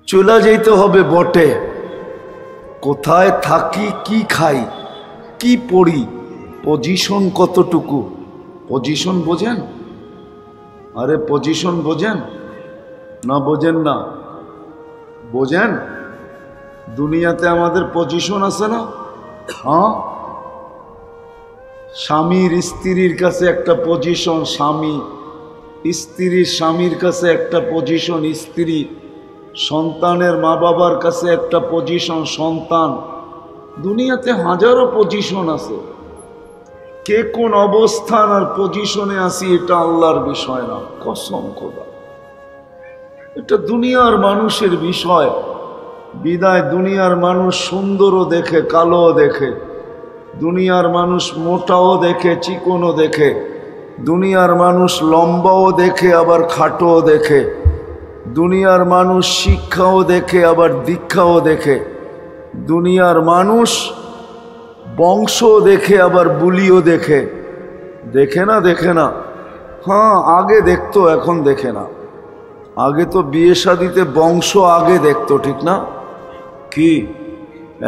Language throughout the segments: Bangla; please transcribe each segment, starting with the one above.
চলে যেতে হবে বটে, কোথায় থাকি, কি খাই, কি পড়ি, পজিশন কতটুকু। পজিশন বোঝেন? আরে পজিশন বোঝেন না? বোঝেন না? বোঝেন? দুনিয়াতে আমাদের পজিশন আছে না? হ্যাঁ, স্বামীর স্ত্রীর কাছে একটা পজিশন, স্বামী স্ত্রীর স্বামীর কাছে একটা পজিশন, স্ত্রী সন্তানের মা বাবার কাছে একটা পজিশন, সন্তান। দুনিয়াতে হাজারো পজিশন আছে। কে কোন অবস্থান আর পজিশনে আসি এটা আল্লাহর বিষয় না, কসম খোদা, এটা দুনিয়ার মানুষের বিষয়। বিদায় দুনিয়ার মানুষ সুন্দরও দেখে, কালোও দেখে, দুনিয়ার মানুষ মোটাও দেখে, চিকনও দেখে, দুনিয়ার মানুষ লম্বাও দেখে আবার খাটোও দেখে, দুনিয়ার মানুষ শিক্ষাও দেখে আবার দীক্ষাও দেখে, দুনিয়ার মানুষ বংশও দেখে আবার বুলিও দেখে। দেখে না? দেখে না? হ্যাঁ, আগে দেখতো, এখন দেখে না। আগে তো বিয়ে শাদিতে বংশ আগে দেখতো, ঠিক না? কি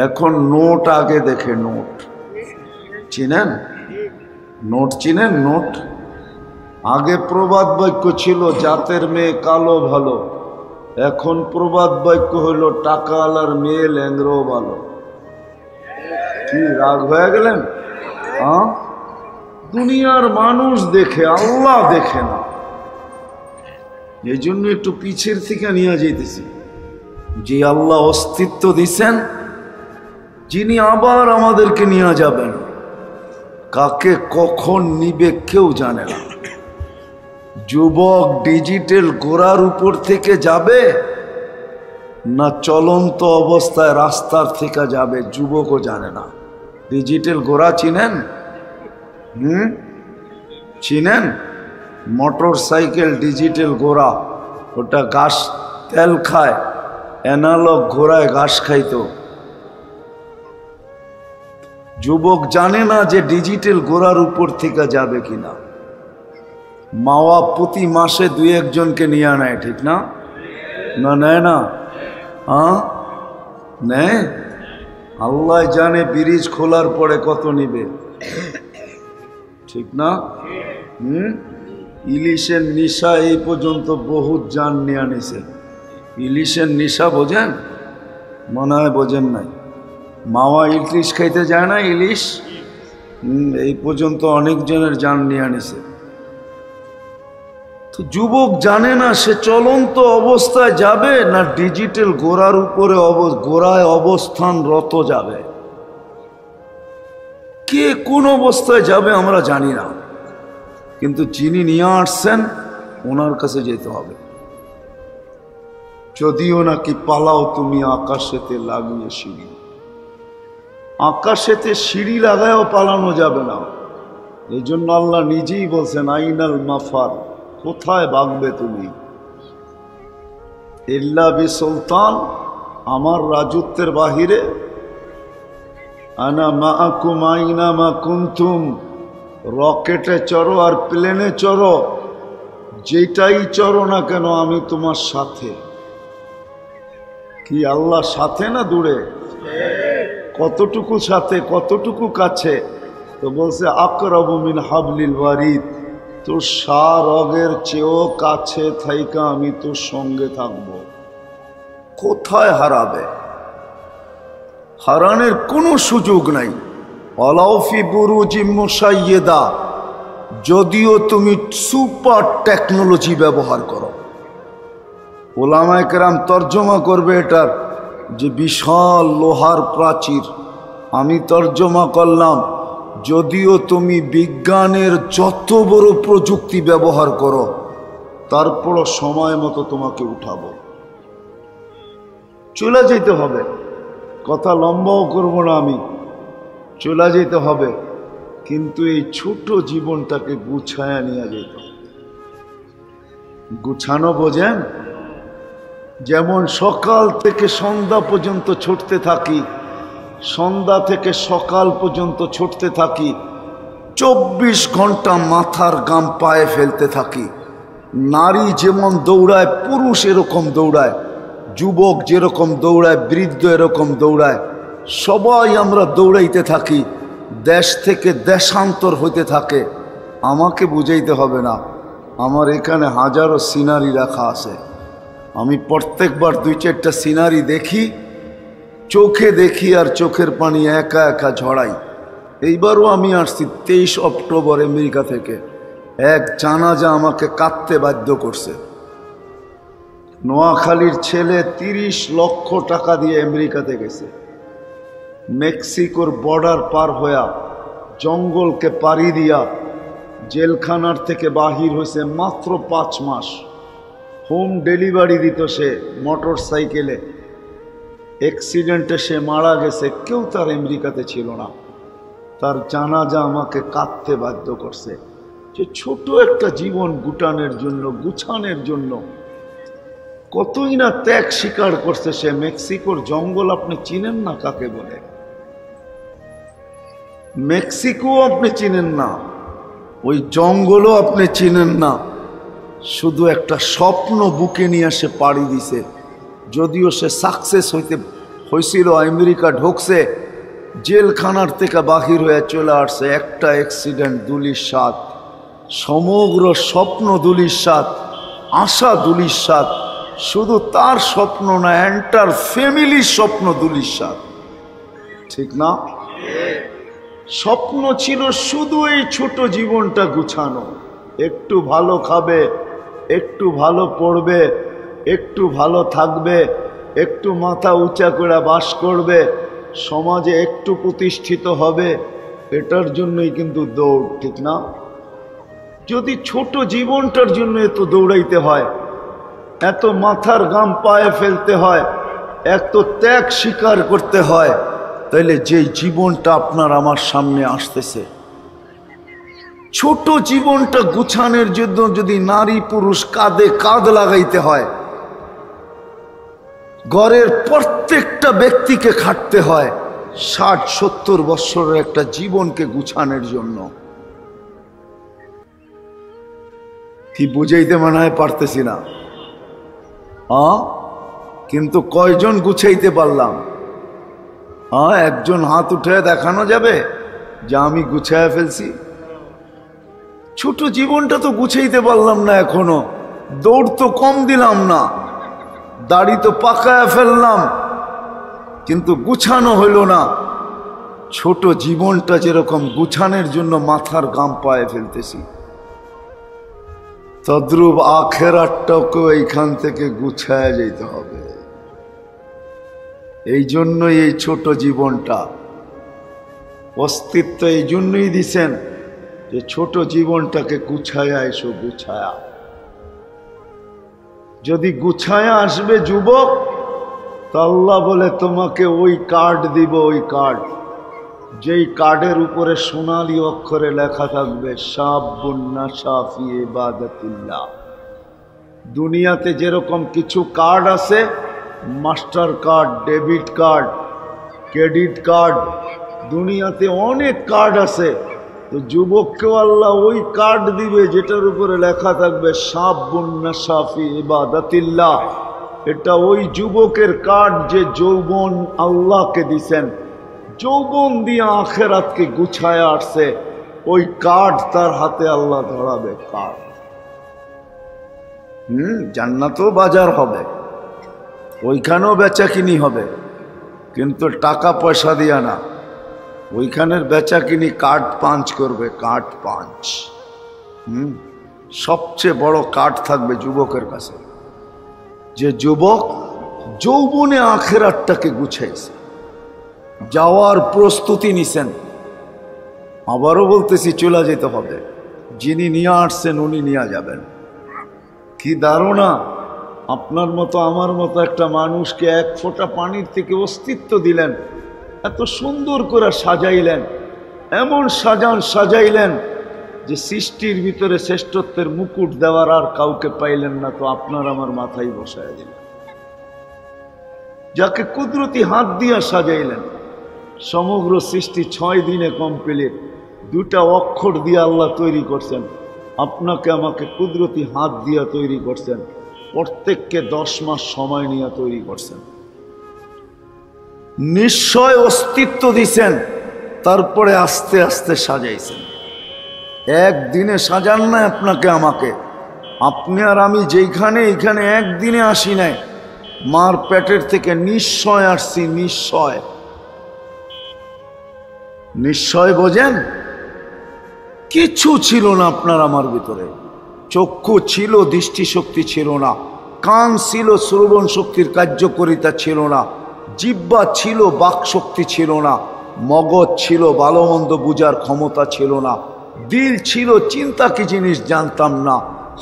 এখন নোট আগে দেখে। নোট চিনেন? নোট চিনেন? নোট আগে প্রবাদ বাক্য ছিল জাতের মেয়ে কালো ভালো, এখন প্রবাদ বাক্য হইল টাকাওয়ালার মেয়ে ল্যাংড়ো ভালো। কি রাগ হয়ে গেলেন? হ্যাঁ, দুনিয়ার মানুষ দেখে, আল্লাহ দেখে না। এই জন্য একটু পিছের থেকে নিয়ে যেতেছি। যে আল্লাহ অস্তিত্ব দিছেন, যিনি আবার আমাদেরকে নিয়ে যাবেন, কাকে কখন নিবে কেউ জানে না। যুবক ডিজিটাল গোড়ার উপর থেকে যাবে না চলন্ত অবস্থায় রাস্তার থেকে যাবে, যুবকও জানে না। ডিজিটাল গোড়া চিনেন? চিনেন? মোটর সাইকেল ডিজিটাল ঘোড়া, ওটা ঘাস তেল খায়, অ্যানালগ ঘোড়ায় ঘাস খাইতো। যুবক জানে না যে ডিজিটাল ঘোড়ার উপর থেকে যাবে কিনা। মাওয়া প্রতি মাসে 2-1 জনকে নিয়ে নেয়, ঠিক না? না নেয় না? হ্যাঁ নেয়। আল্লাহ জানে ব্রিজ খোলার পরে কত নিবে, ঠিক না? ইলিশের নিশা এই পর্যন্ত বহুত জান নিয়ে আনিছে। ইলিশের নিশা বোঝেন? মনে হয় বোঝেন নাই। মাওয়া ইলিশ খাইতে যায় না, ইলিশ এই পর্যন্ত অনেকজনের জান নিয়ে আনিছে। তো যুবক জানে না সে চলন্ত অবস্থায় যাবে না ডিজিটাল গোড়ার উপরে গোড়ায় অবস্থানরত যাবে। কে কোন অবস্থায় যাবে আমরা জানি না, কিন্তু যিনি নিয়ে আসছেন ওনার কাছে যেতে হবে। যদিও নাকি পালাও তুমি আকাশেতে লাগিয়ে সিঁড়ি, আকাশেতে সিঁড়ি লাগায়ও পালানো যাবে না। এই জন্য আল্লাহ নিজেই বলছেন আইনাল মাফার, কোথায় ভাগবে তুমি? ইল্লা বি সুলতান, আমার রাজত্বের বাহিরে। আনা মাআকুম আইনা মা কুনতুম, রকেটে চড়ো আর প্লেনে চড়ো, যেটাই চড়ো না কেন আমি তোমার সাথে। কি আল্লাহ সাথে না দূরে? কতটুকু সাথে, কতটুকু কাছে? তো বলছে আকরাবু মিন হাবলিল ওয়ারিদ, তোর সারগের চেয়েও কাছে থাইকা আমি তোর সঙ্গে থাকব। কোথায় হারাবে? হারানোর কোনো সুযোগ নাই। আলাউফি বুরুজি মুশাইয়্যিদা, যদিও তুমি সুপার টেকনোলজি ব্যবহার করো। ওলামায়ে কেরাম তর্জমা করবে এটার যে বিশাল লোহার প্রাচীর, আমি তর্জমা করলাম যদিও তুমি বিজ্ঞানের যত বড় প্রযুক্তি ব্যবহার করো, তারপরও সময় মতো তোমাকে উঠাবো। চলে যেতে হবে, কথা লম্বাও করব না আমি, চলে যেতে হবে। কিন্তু এই ছোট জীবনটাকে গুছায়া নিয়ে যেতে হবে। গুছানো বোঝেন? যেমন সকাল থেকে সন্ধ্যা পর্যন্ত ছুটতে থাকি, সন্ধ্যা থেকে সকাল পর্যন্ত ছুটতে থাকি, 24 ঘন্টা মাথার গাম পায়ে ফেলতে থাকি। নারী যেমন দৌড়ায় পুরুষ এরকম দৌড়ায়, যুবক যেরকম দৌড়ায়, বৃদ্ধ এরকম দৌড়ায়, সবাই আমরা দৌড়াইতে থাকি, দেশ থেকে দেশান্তর হইতে থাকে। আমাকে বুঝাইতে হবে না, আমার এখানে হাজারো সিনারি রাখা আছে। আমি প্রত্যেকবার 2-4টা সিনারি দেখি, চোখে দেখি আর চোখের পানি একা একা ঝরাই। এইবারও আমি আসছি 23 অক্টোবর আমেরিকা থেকে। এক জানাজা আমাকে কাঁদতে বাধ্য করছে। নোয়াখালীর ছেলে 30 লক্ষ টাকা দিয়ে আমেরিকাতে গেছে, মেক্সিকোর বর্ডার পার হইয়া জঙ্গলকে পাড়ি দিয়া জেলখানার থেকে বাহির হয়েছে মাত্র 5 মাস। হোম ডেলিভারি দিত সে মোটর সাইকেলে। অ্যাক্সিডেন্টে সে মারা গেছে, কেউ তার আমেরিকাতে ছিল না। তার জানাজা আমাকে কাঁদতে বাধ্য করছে যে ছোট একটা জীবন গুটানের জন্য, গুছানোর জন্য কতই না ত্যাগ স্বীকার করছে সে। মেক্সিকোর জঙ্গল আপনি চিনেন না কাকে বলে, মেক্সিকো আপনি চিনেন না, ওই জঙ্গলও আপনি চিনেন না। শুধু একটা স্বপ্ন বুকে নিয়ে সে পাড়ি দিছে। যদিও সে সাকসেস হয়েছিল, আমেরিকা ঢুকছে, জেলখানার থেকে বাহির হয়ে চলে আসছে। একটা অ্যাক্সিডেন্ট ধূলিসাৎ, সমগ্র স্বপ্ন ধূলিসাৎ, আশা ধূলিসাৎ। শুধু তার স্বপ্ন না, এন্টার ফ্যামিলির স্বপ্ন ধূলিসাৎ, ঠিক না? স্বপ্ন ছিল শুধু এই ছোট জীবনটা গুছানো, একটু ভালো খাবে, একটু ভালো পড়বে, একটু ভালো থাকবে, একটু মাথা উঁচা করে বাস করবে, সমাজে একটু প্রতিষ্ঠিত হবে। এটার জন্যই কিন্তু দৌড়, ঠিক না? যদি ছোট জীবনটার জন্য এত দৌড়াইতে হয়, এত মাথার ঘাম পায়ে ফেলতে হয়, এত ত্যাগ স্বীকার করতে হয়, তাইলে যেই জীবনটা আপনার আমার সামনে আসতেছে, ছোট জীবনটা গুছানোর জন্য যদি নারী পুরুষ কাঁধে কাঁধ লাগাইতে হয়, ঘরের প্রত্যেকটা ব্যক্তিকে খাটতে হয় 60-70 বছরের একটা জীবনকে গুছানোর জন্য। কি বুঝাইতে মনে হয় পারতেছি না? কিন্তু কয়জন গুছাইতে পারলাম? একজন হাত উঠে দেখানো যাবে যে আমি গুছাইয়া ফেলছি? ছোট জীবনটা তো গুছাইতে পারলাম না এখনো। দৌড় তো কম দিলাম না, দাড়ি তো পাকায়া ফেললাম, কিন্তু গুছানো হইল না। ছোট জীবনটা যেরকম গুছানোর জন্য মাথার ঘাম পায়ে ফেলতেছি, তদ্রূপ আখেরাতটাকেও এইখান থেকে গুছায়া যেতে হবে। এই জন্যই এই ছোট জীবনটা অস্তিত্ব এই জন্যই দিছেন যে ছোট জীবনটাকে গুছায়া এসো, গুছায়া। যদি গুছায়া আসবে যুবক, তো আল্লাহ বলে তোমাকে ওই কার্ড দিব, ওই কার্ড, যেই কার্ডের উপরে সোনালী অক্ষরে লেখা থাকবে শাবুন নাশা ফি ইবাদাতিল্লাহ। দুনিয়াতে যেরকম কিছু কার্ড আছে, master card, debit card, credit card, দুনিয়াতে অনেক কার্ড আছে। তো যুবককেও আল্লাহ ওই কার্ড দিবে যেটার উপরে লেখা থাকবে শাবুন নাশা ফি ইবাদাতিল্লাহ। এটা ওই যুবকের কার্ড যে যৌবন আল্লাহকে দিছেন, যৌবন দিয়ে আখেরাতকে গুছায় আসছে, ওই কার্ড তার হাতে আল্লাহ ধরাবে। কার্ড জান্নাতও বাজার হবে, ওইখানেও বেচা কিনি হবে, কিন্তু টাকা পয়সা দিয়া না। ওইখানের বেচা কিনি কার্ড পাঞ্চ করবে, কার্ড পাঞ্চ। সবচেয়ে বড় কার্ড থাকবে যুবকের কাছে, যে যুবক যৌবনে আখেরাতটাকে গুছাইছে, যাওয়ার প্রস্তুতি নিছেন। আবারও বলতেছি, চলে যেতে হবে। যিনি নিয়ে আসছেন উনি নিয়ে যাবেন। কি ধারণা! আপনার মতো আমার মতো একটা মানুষকে এক ফোঁটা পানির থেকে অস্তিত্ব দিলেন, এত সুন্দর করে সাজাইলেন, এমন সাজাইলেন যে সৃষ্টির ভিতরে শ্রেষ্ঠত্বের মুকুট দেওয়ার আর কাউকে পাইলেন না, তো আপনার আমার মাথায় বসায় দিলেন। যাকে কুদরতি হাত দিয়া সাজাইলেন, সমগ্র সৃষ্টি 6 দিনে কমপ্লিট, 2টা অক্ষর দিয়ে আল্লাহ তৈরি করছেন। আপনাকে আমাকে কুদরতি হাত দিয়া তৈরি করছেন। প্রত্যেককে 10 মাস সময় নিয়ে তৈরি করছেন, নিশ্চয় অস্তিত্ব দিছেন, তারপরে আস্তে আস্তে সাজাইছেন। একদিনে সাজান না আপনাকে আমাকে। আপনি আর আমি যেখানে এখানে একদিনে আসি নাই, মার পেটের থেকে নিশ্চয় আসছি। নিশ্চয় নিশ্চয় বোঝেন? কিছু ছিল না আপনার আমার ভিতরে। চক্ষু ছিল, দৃষ্টিশক্তি ছিল না। কান ছিল, শ্রবণ শক্তির কার্যকারিতা ছিল না। জিহ্বা ছিল, বাক শক্তি ছিল না। মগজ ছিল, ভালো মন্দ বুঝার ক্ষমতা ছিল না। দিল ছিল, চিন্তা কি জিনিস জানতাম না।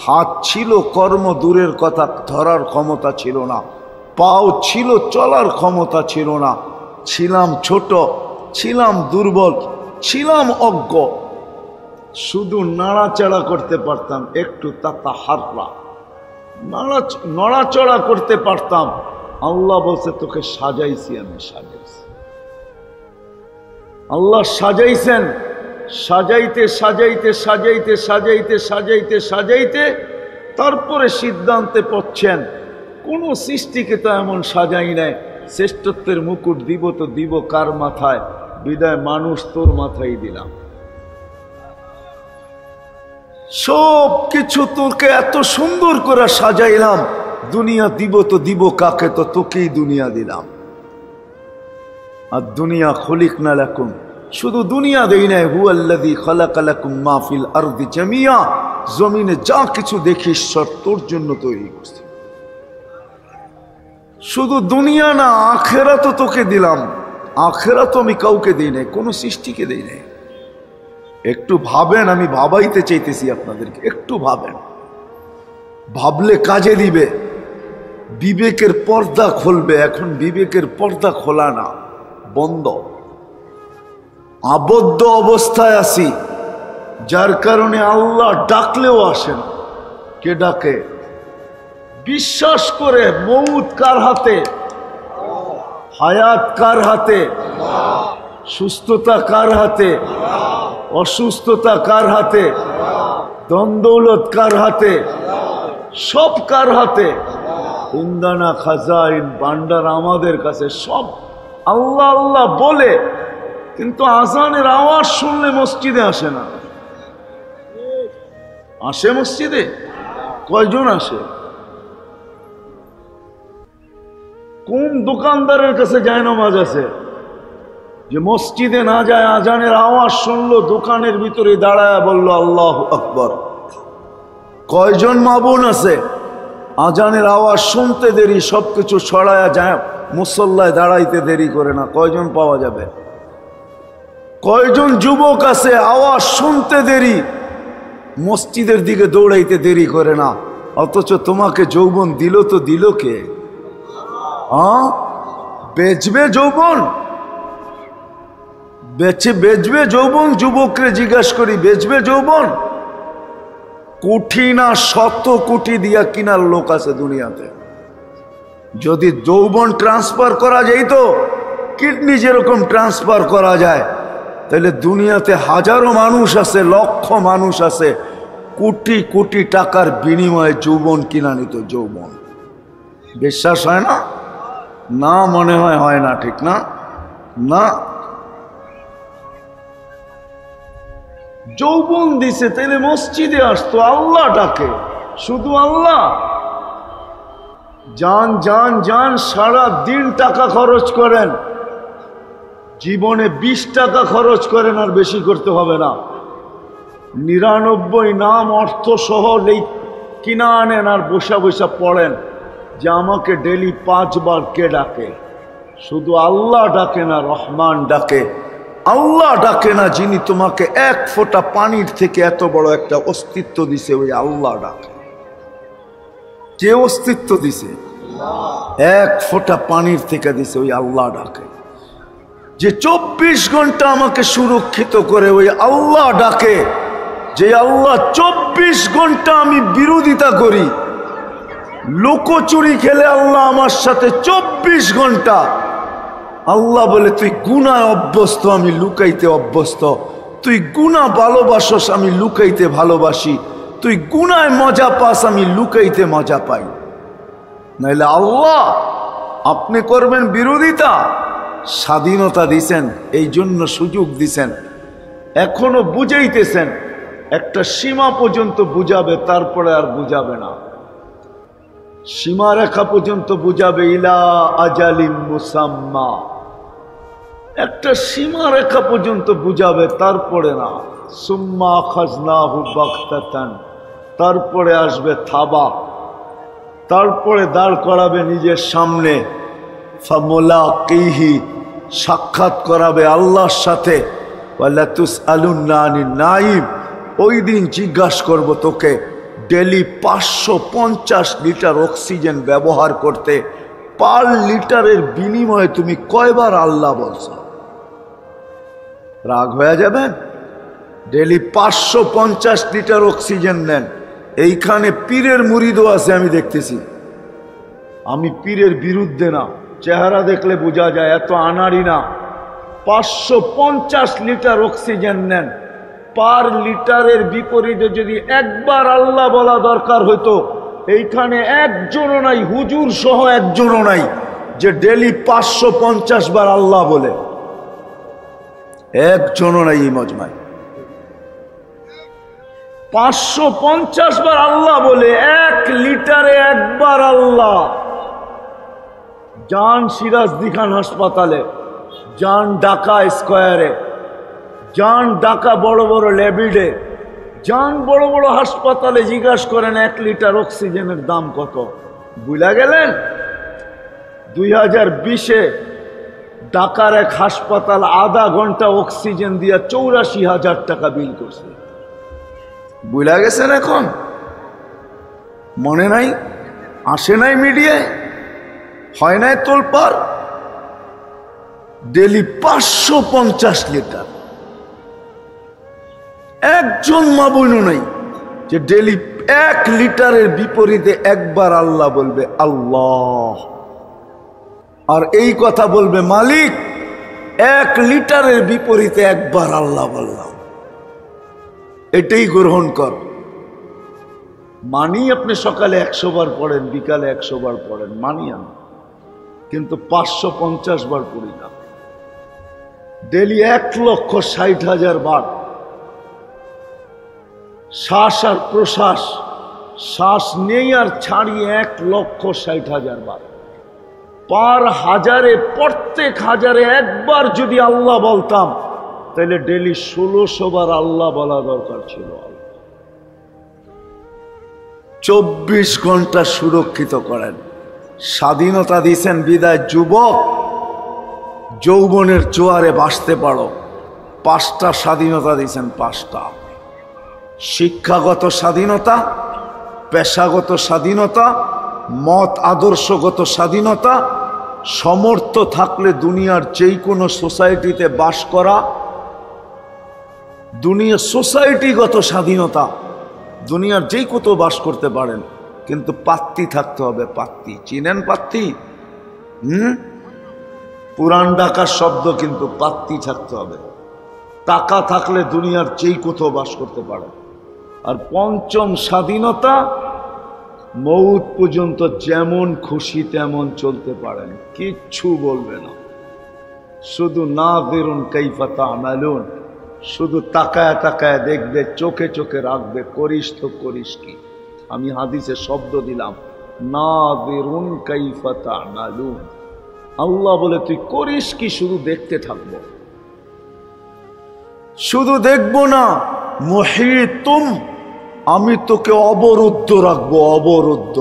হাত ছিল, কর্ম দূরের কথা ধরার ক্ষমতা ছিল না। পাও ছিল, চলার ক্ষমতা ছিল না। ছিলাম ছোট, ছিলাম দুর্বল, ছিলাম অজ্ঞ। শুধু নাড়াচাড়া করতে পারতাম, একটু তাতা হাররা নড়াচড়া করতে পারতাম। আল্লাহ বলছে তোকে সাজাইছি, আমি সাজাইছি। আল্লাহ সাজাইছেন। সাজাইতে সাজাইতে সাজাইতে সাজাইতে সাজাইতে সাজাইতে তারপরে সিদ্ধান্তে পড়ছেন, কোন সৃষ্টিকে তো এমন সাজাই নাই। শ্রেষ্ঠত্বের মুকুট দিব তো দিব কার মাথায়? বিদায় মানুষ তোর মাথায় দিলাম। সব কিছু তোকে এত সুন্দর করে সাজাইলাম, দুনিয়া দিব তো দিব কাকে? তো তোকেই দুনিয়া দিলাম। আর দুনিয়া খলিকনা লাকুম, শুধু দুনিয়া দেই নাই, হুয়াল্লাযী খালাকা লাকুম মা ফিল আরদি জামিয়া, জমিনে যা কিছু দেখি ঈশ্বর তোর জন্য তৈরি করছে। শুধু দুনিয়া না, আখিরাতও তোকে দিলাম। আখিরাত আমি কাউকে দেই নাই, কোনো সৃষ্টিকে দেই নাই। একটু ভাবেন, আমি ভাবাইতে চাইতেছি আপনাদেরকে, একটু ভাবেন। ভাবলে কাজে দিবে, বিবেকের পর্দা খুলবে। এখন বিবেকের পর্দা খোলা না, বন্ধ। আবদ্ধ অবস্থায় আছি, যার কারণে আল্লাহ ডাকলেও আসেন। কে ডাকে? বিশ্বাস করে মউত কার হাতে? হায়াত কার হাতে? সুস্থতা কার হাতে? অসুস্থতা কার হাতে? দ্বন্দ্বলত কার হাতে? সব কার হাতে? ইন্দানা খাজাইন ভান্ডার আমাদের কাছে। সব আল্লাহ আল্লাহ বলে, কিন্তু আজানের আওয়াজ শুনলে মসজিদে আসে না। আসে মসজিদে? কয়জন আসে? কোন দোকানদারের কাছে যায় নামাজ আছে যে মসজিদে না যায়, আজানের আওয়াজ শুনলো, দোকানের ভিতরে দাঁড়ায় বলল আল্লাহু আকবার? কয়জন মা বোন আছে আজানের আওয়াজ শুনতে দেরি, সবকিছু ছড়ায়া যায়, মুসল্লায় দাঁড়াইতে দেরি করে না? কয়জন পাওয়া যাবে? কয়জন যুবক আছে আওয়াজ শুনতে দেরি, মসজিদের দিকে দৌড়াইতে দেরি করে না? অথচ তোমাকে যৌবন দিল তো দিল কে? বেচবে যৌবন? বেচবে যৌবন? যুবকরে জিজ্ঞাসা করি, বেচবে যৌবন? কোটি না শত কোটি দিয়া কিনার লোক আছে দুনিয়াতে। যদি যৌবন ট্রান্সফার করা যাইত, কিডনি যেরকম ট্রান্সফার করা যায়, তাহলে দুনিয়াতে হাজারো মানুষ আছে, লক্ষ মানুষ আছে, কোটি কোটি টাকার বিনিময়ে যৌবন কিনা নিত। যৌবন বিশ্বাস হয় না? না, মনে হয় না, ঠিক না? না, যৌবন দিছে, তাইলে মসজিদে আসতো। আল্লাহ ডাকে, শুধু আল্লাহ। যান যান যান, সারা দিন টাকা খরচ করেন, জীবনে 20 টাকা খরচ করেন, আর বেশি করতে হবে না। 99 নাম অর্থ সহ কিনা আনেন, আর বসা বসা পড়েন যে আমাকে ডেলি 5 বার কে ডাকে? শুধু আল্লাহ ডাকে না, রহমান ডাকে। আল্লাহ ডাকে না, যিনি তোমাকে 1 ফোঁটা পানির থেকে এত বড় একটা অস্তিত্ব দিছে, ওই আল্লাহ ডাকে। কে অস্তিত্ব দিছে? 1 ফোঁটা পানির থেকে দিছে, ওই আল্লাহ ডাকে। যে 24 ঘন্টা আমাকে সুরক্ষিত করে, ওই আল্লাহ ডাকে। যে আল্লাহ 24 ঘন্টা আমি বিরোধিতা করি, লোকচুরি খেলে আল্লাহ আমার সাথে 24 ঘন্টা। আল্লাহ বলে তুই গুনায় অভ্যস্ত, আমি লুকাইতে অভ্যস্ত। তুই গুনাহ ভালোবাসস, আমি লুকাইতে ভালোবাসি। তুই গুনায় মজা পাস, আমি লুকাইতে মজা পাই। নাইলে আল্লাহ আপনি করবেন বিরোধিতা। স্বাধীনতা দিছেন, এই জন্য সুযোগ দিছেন, এখনো বুঝাইতেছেন, একটা সীমা পর্যন্ত বুঝাবে, তারপরে আর বুঝাবে না। সীমারেখা পর্যন্ত বুঝাবে, ইলা আজালিম মুসাম্মা, একটা সীমারেখা পর্যন্ত বুঝাবে, তারপরে না। সুম্মা খাজনাহু বাগতাতান, তারপরে আসবে থাবা, তারপরে দাঁড় করাবে নিজের সামনে। ফামুলাকিহি, সাক্ষাৎ করাবে আল্লাহর সাথে। ওয়ালা তুসআলুন্না আনিন নাঈম, ওই দিন জিজ্ঞাসা করব তোকে ডেলি 550 লিটার অক্সিজেন ব্যবহার করতে, পার লিটারের বিনিময়ে তুমি কয়বার আল্লাহ বলছো? রাগ হয়ে যাবেন? ডেলি 550 লিটার অক্সিজেন নেন। এইখানে পীরের মুরিদও আছে, আমি দেখতেছি। আমি পীরের বিরুদ্ধে না, চেহারা দেখলে বোঝা যায়, এত আনাড়ি না। 550 লিটার অক্সিজেন নেন, পার লিটারের বিপরীতে যদি একবার আল্লাহ বলা দরকার হতো, এইখানে একজনও নাই, হুজুর সহ একজনও নাই যে ডেলি 550 বার আল্লাহ বলে, একজনও নাই এই মজমায়। 550 বার আল্লাহ বলে, 1 লিটারে একবার আল্লাহ। যান সিরাজদি খান হাসপাতালে, যান ঢাকা স্কয়ারে, যান ঢাকা বড় বড় ল্যাবিডে, যান বড় বড় হাসপাতালে, জিজ্ঞাসা করেন 1 লিটার অক্সিজেনের দাম কত। ভুলে গেলেন? 2020-এ ঢাকার এক হাসপাতাল আধা ঘন্টা অক্সিজেন দিয়া 84,000 টাকা বিল করছে। ভুলে গেছেন? এখন মনে নাই? আসে নাই মিডিয়ায়? হয় নাই তোলপাড়? Daily 550 litre. একজন মা বোন নাই যে ডেলি 1 লিটারের বিপরীতে একবার আল্লাহ বলবে, আল্লাহ। আর এই কথা বলবে, মালিক 1 লিটারের বিপরীতে একবার আল্লাহ বললাম, এটাই গ্রহণ কর। মানি আপনি সকালে 100 বার পড়েন, বিকালে 100 বার পড়েন, মানি আমি, কিন্তু 550 বার পড়ি না। ডেলি 1,60,000 বার শ্বাস আর প্রশ্বাস, শ্বাস নেই আর ছাড়ি 1,60,000 বার। পার হাজারে, প্রত্যেক হাজারে একবার যদি আল্লাহ বলতাম, তাহলে ডেলি 1600 বার আল্লাহ বলা দরকার ছিল। 24 ঘন্টা সুরক্ষিত করেন। স্বাধীনতা দিয়েছেন বিদায় যুবক, যৌবনের জোয়ারে বাঁচতে পারো। 5টা স্বাধীনতা দিয়েছেন, 5টা। শিক্ষাগত স্বাধীনতা, পেশাগত স্বাধীনতা, মত আদর্শগত স্বাধীনতা, সমর্থ থাকলে দুনিয়ার যেই কোনো সোসাইটিতে বাস করা, দুনিয়ার সোসাইটিগত স্বাধীনতা, দুনিয়ার যেই কোথাও বাস করতে পারেন, কিন্তু পাত্তি থাকতে হবে। পাত্তি চিনেন? পাত্তি পুরান ঢাকার শব্দ, কিন্তু পাত্তি থাকতে হবে। টাকা থাকলে দুনিয়ার যেই কোথাও বাস করতে পারেন। আর 5ম স্বাধীনতা, মৌত পর্যন্ত যেমন খুশি তেমন চলতে পারেন, কিচ্ছু বলবে না। শুধু নাযিরুন কাইফা তা'মালুন, শুধু তাকায় তাকায় দেখবে, চোখে চোখে রাখবে, করিস তো করিস কি। আমি হাদিসে শব্দ দিলাম, নাযিরুন কাইফা তা'মালুন। আল্লাহ বলে, তুই করিস কি, শুধু দেখতে থাকবো, শুধু দেখবো না। মুহিতুম, আমি তোকে অবরুদ্ধ রাখবো, অবরুদ্ধ।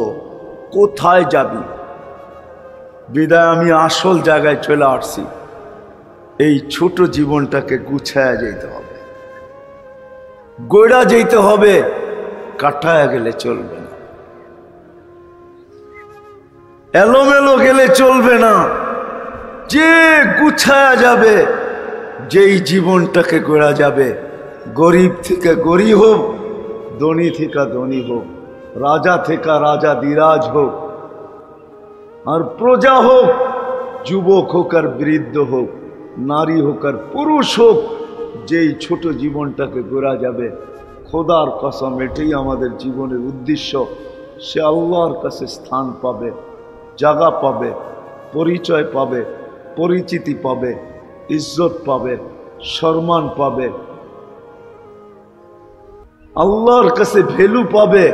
কোথায় যাবি? বিদায় আমি আসল জায়গায় চলে আসছি। এই ছোট জীবনটাকে গুছায়া যেতে হবে, গড়া যেতে হবে, কাটায়া গেলে চলবে না, এলোমেলো গেলে চলবে না। যে গুছায়া যাবে, যেই জীবনটাকে গড়া যাবে, গরিব থেকে গরিব হোক, ধনী থেকে ধনী হোক, রাজা থেকে রাজা দিরাজ হোক, আর প্রজা হোক, যুবক হোক আর বৃদ্ধ হোক, নারী হোক আর পুরুষ হোক, যেই ছোট জীবনটাকে গড়া যাবে, খোদার কসম এটাই আমাদের জীবনের উদ্দেশ্য, সে আল্লাহর কাছে স্থান পাবে। জায়গা পাবে, পরিচয় পাবে, পরিচিতি পাবে, ইজ্জত পাবে, সম্মান পাবে, আল্লাহর কাছে ভ্যালু পাবে,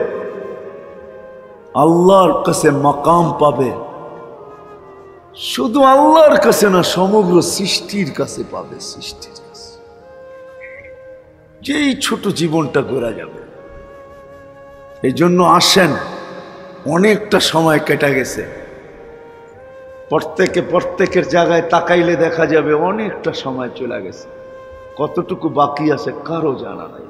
আল্লাহর কাছে মাকাম পাবে। শুধু আল্লাহর কাছে না, সমগ্র সৃষ্টির কাছে পাবে, সৃষ্টির কাছে। যেই ছোট জীবনটা গড়া যাবে। এই জন্য আসেন, অনেকটা সময় কেটে গেছে, প্রত্যেকের জায়গায় তাকাইলে দেখা যাবে অনেকটা সময় চলে গেছে। কতটুকু বাকি আছে কারো জানা নাই।